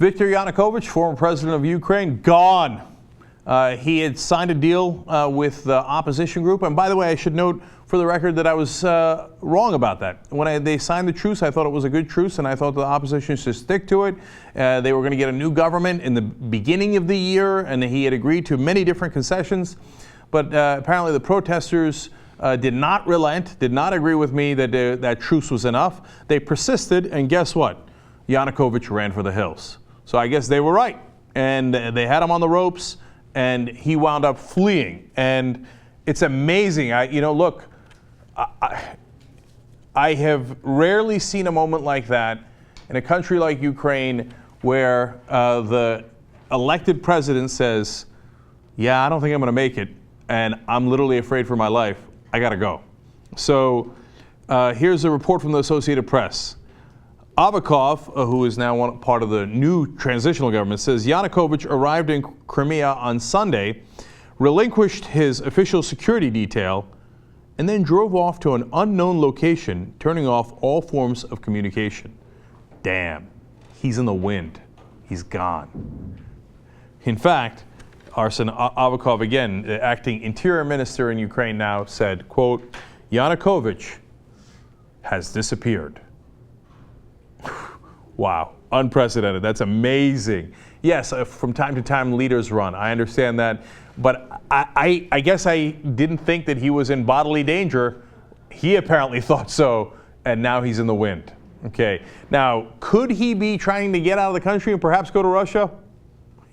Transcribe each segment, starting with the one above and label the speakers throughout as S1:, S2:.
S1: Viktor Yanukovych, former president of Ukraine, gone. He had signed a deal with the opposition group. And by the way, I should note for the record that I was wrong about that. When they signed the truce, I thought it was a good truce, and I thought the opposition should stick to it. They were going to get a new government in the beginning of the year, and he had agreed to many different concessions. But apparently the protesters did not relent, did not agree with me that that truce was enough. They persisted, and guess what? Yanukovych ran for the hills. So I guess they were right, and they had him on the ropes, and he wound up fleeing. And it's amazing. Look, I have rarely seen a moment like that in a country like Ukraine where the elected president says, yeah, I don't think I'm going to make it, and I'm literally afraid for my life. I got to go. So here's a report from the Associated Press. Avakov, who is now part of the new transitional government, says Yanukovych arrived in Crimea on Sunday, relinquished his official security detail, and then drove off to an unknown location, turning off all forms of communication. Damn, he's in the wind. He's gone. In fact, Arsen Avakov, again, the acting interior minister in Ukraine now, said, quote, Yanukovych has disappeared. Wow, unprecedented. That's amazing. Yes, from time to time leaders run. I understand that. But I guess I didn't think that he was in bodily danger. He apparently thought so, and now he's in the wind. Okay. Now, could he be trying to get out of the country and perhaps go to Russia?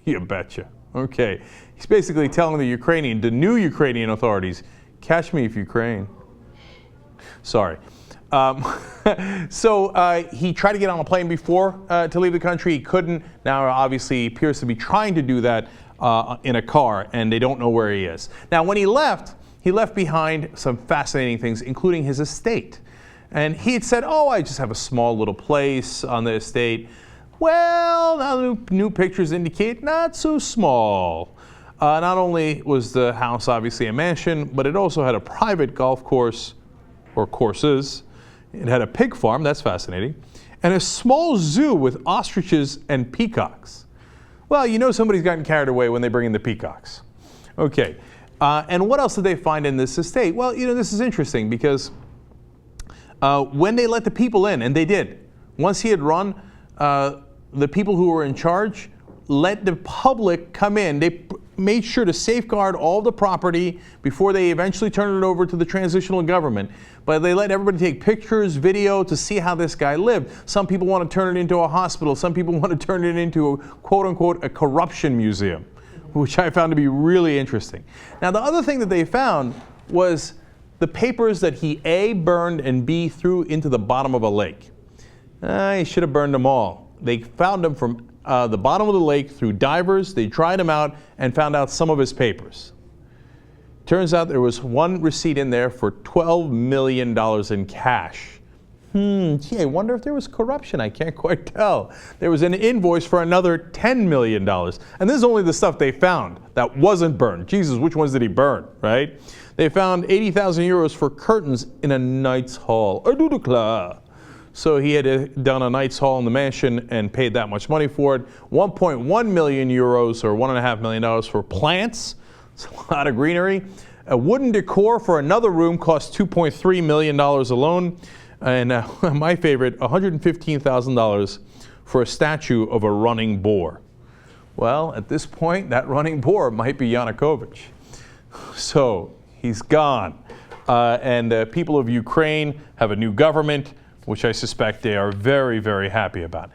S1: You betcha. Okay. He's basically telling the new Ukrainian authorities, catch me if Ukraine. Sorry. So he tried to get on a plane before to leave the country. He couldn't. Now, obviously, he appears to be trying to do that in a car, and they don't know where he is. Now, when he left behind some fascinating things, including his estate. And he had said, oh, I just have a small little place on the estate. Well, now new pictures indicate not so small. Not only was the house obviously a mansion, but it also had a private golf course, or courses. It had a pig farm, that's fascinating, and a small zoo with ostriches and peacocks. Well, you know somebody's gotten carried away when they bring in the peacocks. Okay, and what else did they find in this estate? Well, this is interesting because when they let the people in, and they did, once he had run, the people who were in charge let the public come in. They made sure to safeguard all the property before they eventually turned it over to the transitional government. But they let everybody take pictures, video to see how this guy lived. Some people want to turn it into a hospital. Some people want to turn it into a quote-unquote a corruption museum, which I found to be really interesting. Now, the other thing that they found was the papers that he A, burned, and B, threw into the bottom of a lake. He should have burned them all. They found them from the bottom of the lake through divers. They tried him out and found out some of his papers. Turns out there was one receipt in there for $12 million in cash. Gee, I wonder if there was corruption. I can't quite tell. There was an invoice for another $10 million. And this is only the stuff they found that wasn't burned. Jesus, which ones did he burn, right? They found 80,000 euros for curtains in a knight's hall. So he had done a knight's hall in the mansion and paid that much money for it. 1.1 million euros or $1.5 million for plants. It's a lot of greenery. A wooden decor for another room cost $2.3 million alone. And my favorite, $115,000 for a statue of a running boar. Well, at this point, that running boar might be Yanukovych. So he's gone. And the people of Ukraine have a new government, which I suspect they are very, very happy about.